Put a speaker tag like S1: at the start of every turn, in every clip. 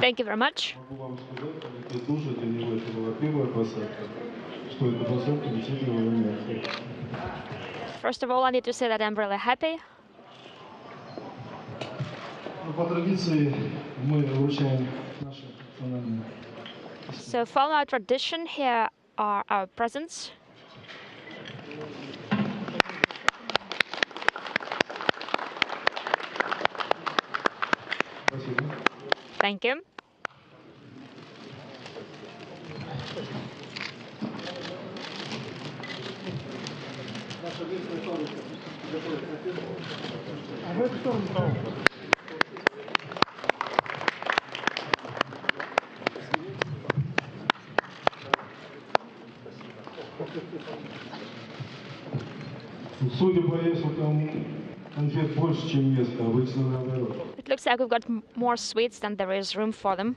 S1: Thank you very much. First of all, I need to say that I'm really happy. So, following our tradition, here are our presents. Thank you. It looks like we've got more sweets than there is room for them.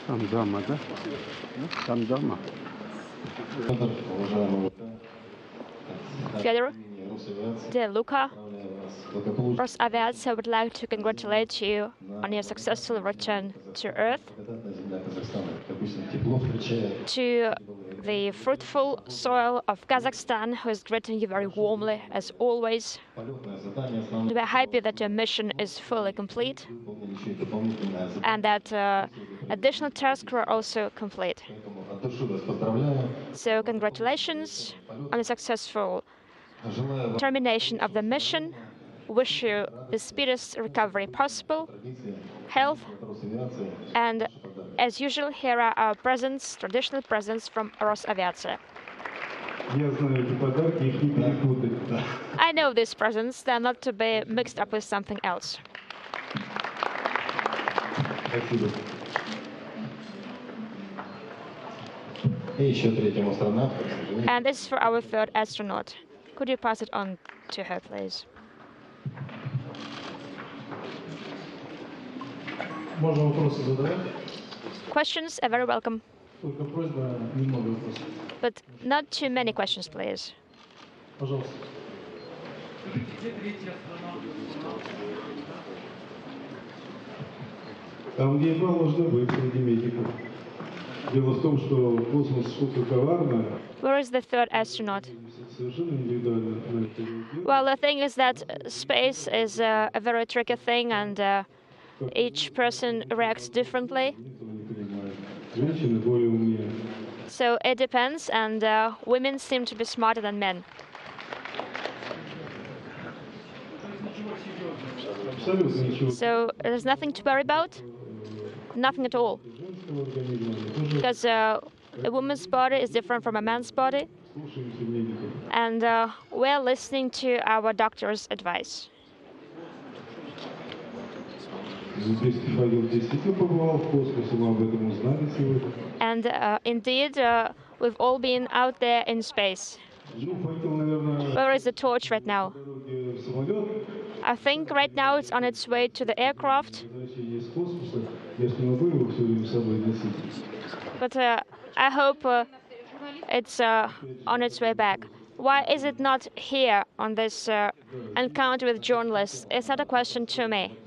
S2: Там дама, да? Там дама.
S1: Fyodor, dear Luca, Rosaviatsia would like to congratulate you on your successful return to Earth, to the fruitful soil of Kazakhstan, who is greeting you very warmly, as always. We are happy that your mission is fully complete and that additional tasks were also complete. So congratulations on the successful termination of the mission. Wish you the speediest recovery possible, health, and as usual, here are our presents, traditional presents from Rosaviatsia. I know these presents, they're not to be mixed up with something else. And this is for our third astronaut. Could you pass it on to her, please? Questions are very welcome. But not too many questions, please. Where is the third astronaut? Well, the thing is that space is a very tricky thing, and each person reacts differently. So it depends, and women seem to be smarter than men. So there's nothing to worry about? Nothing at all. Because a woman's body is different from a man's body. And we're listening to our doctor's advice. And indeed, we've all been out there in space. Where is the torch right now? I think right now it's on its way to the aircraft. But I hope it's on its way back. Why is it not here on this encounter with journalists? It's not a question to me.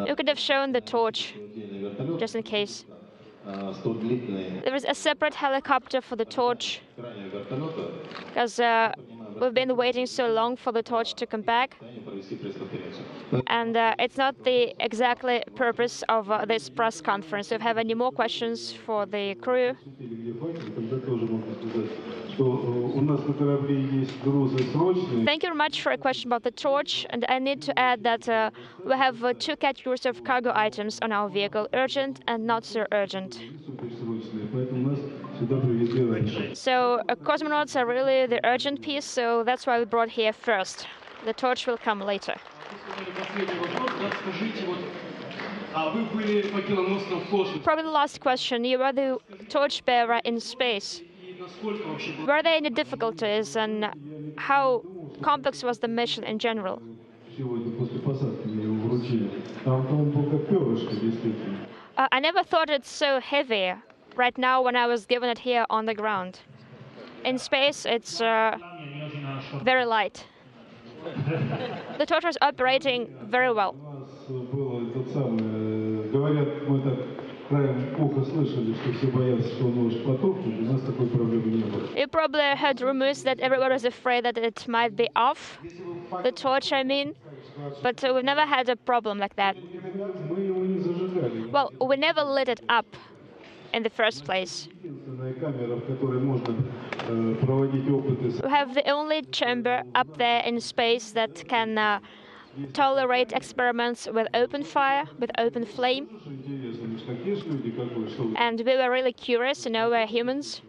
S1: You could have shown the torch, just in case. There is a separate helicopter for the torch, because we've been waiting so long for the torch to come back. And it's not the exactly purpose of this press conference. If you have any more questions for the crew? Thank you very much for a question about the torch. And I need to add that we have two categories of cargo items on our vehicle: urgent and not so urgent. So cosmonauts are really the urgent piece, so that's why we brought here first. The torch will come later. Probably the last question. You were the torchbearer in space. Were there any difficulties, and how complex was the mission in general? I never thought it's so heavy right now when I was given it here on the ground. In space, it's very light. The torch was operating very well. You probably heard rumors that everyone was afraid that it might be off, the torch I mean, but we've never had a problem like that. Well, we never lit it up in the first place. We have the only chamber up there in space that can tolerate experiments with open fire, with open flame. And we were really curious, we're humans.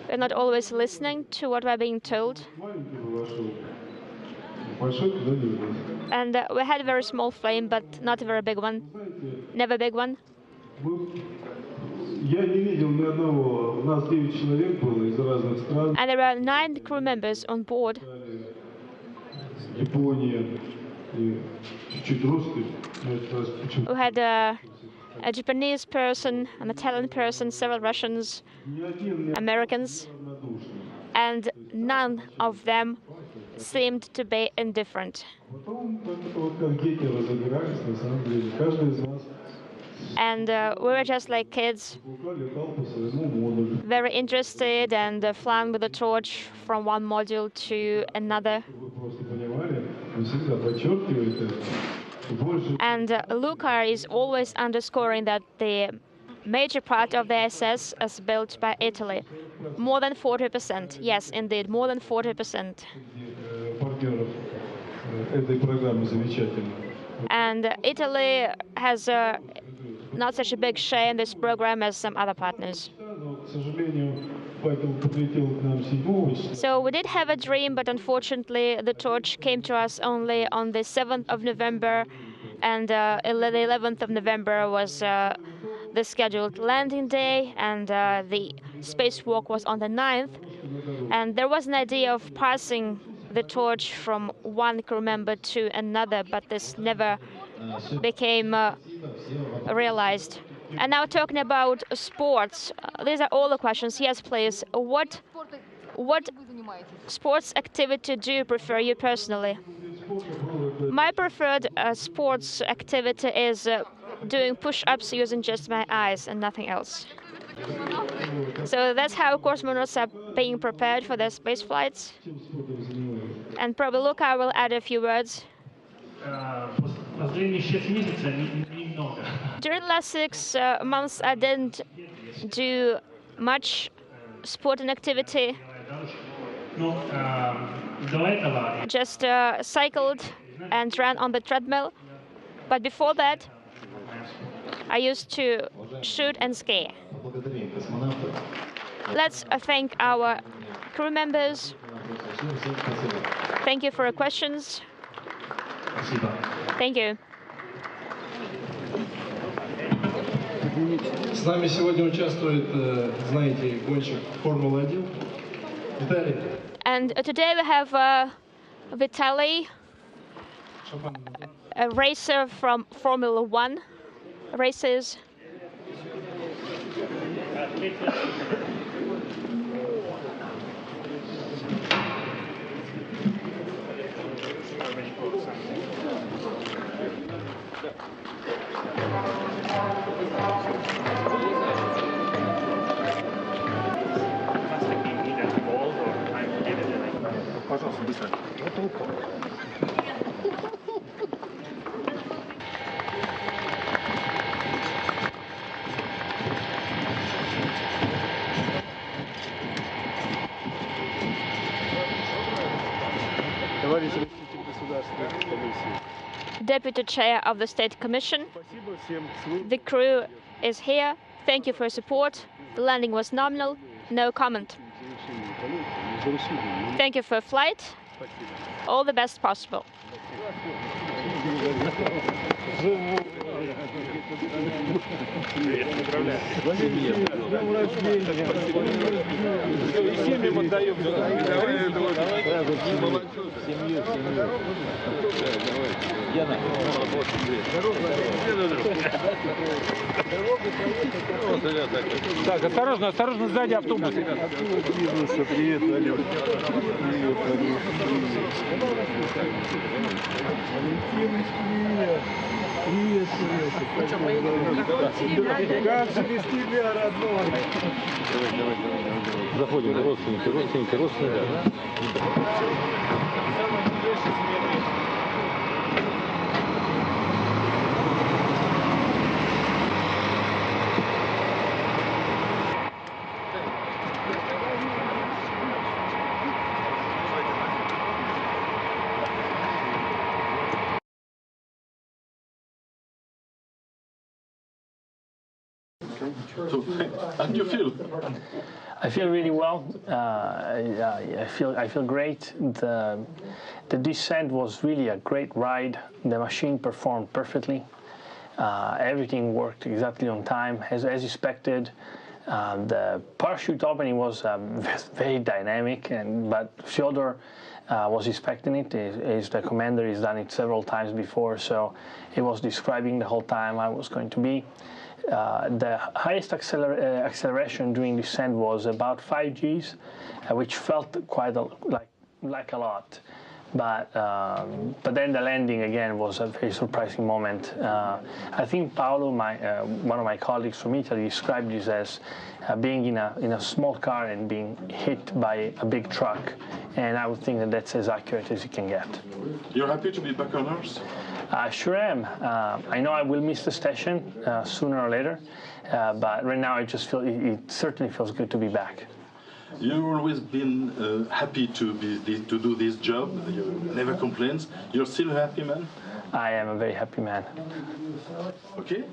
S1: We're not always listening to what we're being told. And we had a very small flame, but not a very big one. Never a big one. And there were 9 crew members on board. We had a Japanese person, an Italian person, several Russians, Americans, and none of them seemed to be indifferent. And we were just like kids, very interested and flying with the torch from one module to another. And Luca is always underscoring that the major part of the SS is built by Italy. More than 40%. Yes, indeed, more than 40%. And Italy has not such a big share in this program as some other partners. So we did have a dream, but unfortunately the torch came to us only on the 7th of November, and the 11th of November was the scheduled landing day, and the spacewalk was on the 9th. And there was an idea of passing the torch from one crew member to another, but this never became realized. And now talking about sports, these are all the questions. Yes, please. What sports activity do you prefer, you personally? My preferred sports activity is doing push-ups using just my eyes and nothing else. So that's how cosmonauts are being prepared for their space flights. And probably Luca will add a few words. During the last 6 months, I didn't do much sporting activity. Just cycled and ran on the treadmill. But before that, I used to shoot and ski. Let's thank our crew members. Thank you for your questions. Thank you.
S3: С нами сегодня участвует, знаете, гонщик Формулы-1 Виталий.
S1: And today we have Vitaly, a racer from Formula 1 races. Deputy Chair of the State Commission. The crew is here. Thank you for your support. The landing was nominal. No comment. Thank you for flight. All the best possible.
S2: Так, осторожно, осторожно, сзади автобус. Привет, Валер. Привет, как же без тебя, родной? Заходим, родственники, да?
S3: So, how do you feel?
S4: I feel really well. I feel great. The descent was really a great ride. The machine performed perfectly. Everything worked exactly on time, as expected. The parachute opening was very dynamic, but Fyodor was expecting it. He's the commander. He's done it several times before, so he was describing the whole time I was going to be. The highest acceleration during descent was about 5 Gs, which felt quite like a lot. But then the landing again was a very surprising moment. I think Paolo, one of my colleagues from Italy, described this as being in a small car and being hit by a big truck, and I would think that that's as accurate as you can get.
S3: You're happy to be back on Earth?
S4: I sure am. I know I will miss the station sooner or later, but right now I just feel it certainly feels good to be back.
S3: You've always been happy to do this job. You never complained. You're still a happy man?
S4: I am a very happy man.
S3: Ok.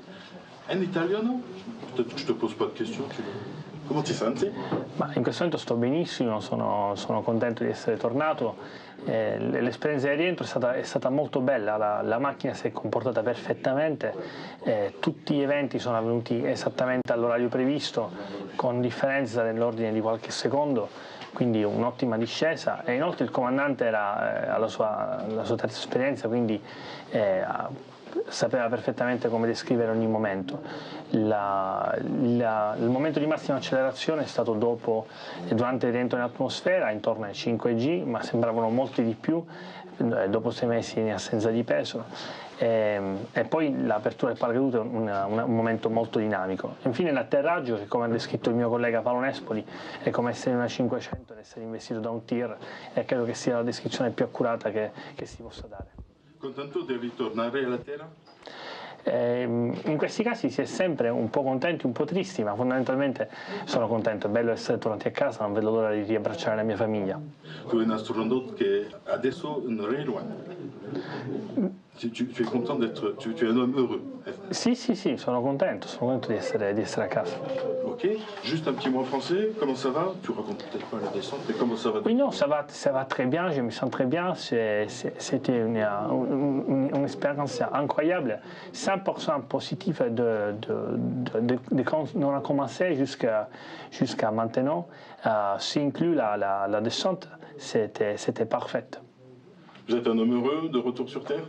S3: In italiano? Peut-être que je te pose pas de questions. Come ti senti?
S4: Ma in questo momento sto benissimo, sono contento di essere tornato. L'esperienza di rientro è stata molto bella, la macchina si è comportata perfettamente, tutti gli eventi sono avvenuti esattamente all'orario previsto, con differenza nell'ordine di qualche secondo, quindi un'ottima discesa, e inoltre il comandante era alla sua terza esperienza, quindi sapeva perfettamente come descrivere ogni momento. Il momento di massima accelerazione è stato durante il rientro in atmosfera, intorno ai 5 G, ma sembravano molti di più, dopo 6 mesi in assenza di peso. E poi l'apertura del paracadute è un momento molto dinamico. Infine l'atterraggio, che come ha descritto il mio collega Paolo Nespoli, è come essere in una 500 ed essere investito da un tir, e credo che sia la descrizione più accurata che si possa dare.
S3: Contento di ritornare alla Terra?
S4: In questi casi si è sempre un po' contenti, un po' tristi, ma fondamentalmente sono contento, è bello essere tornati a casa, non vedo l'ora di riabbracciare la mia famiglia.
S3: Tu sei un astronauta che adesso non è loin. Tu es content d'être... Tu es un homme heureux.
S4: Sì, sono contento di essere a casa.
S3: Ok, juste un petit mot en français, comment ça va? Tu racontes peut-être pas la descente, mais comment ça va?
S4: Oui, non, ça va très bien, je me sens très bien. C'était une expérience incroyable, 100% positive de quand on a commencé jusqu'à maintenant. Si inclut la descente, c'était parfait.
S3: Vous êtes un homme heureux de retour sur Terre?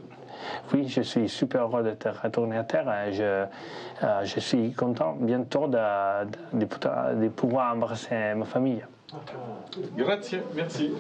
S4: Oui, je suis super heureux de retourner à Terre. Je suis content bientôt de pouvoir embrasser ma famille.
S3: Grazie, merci.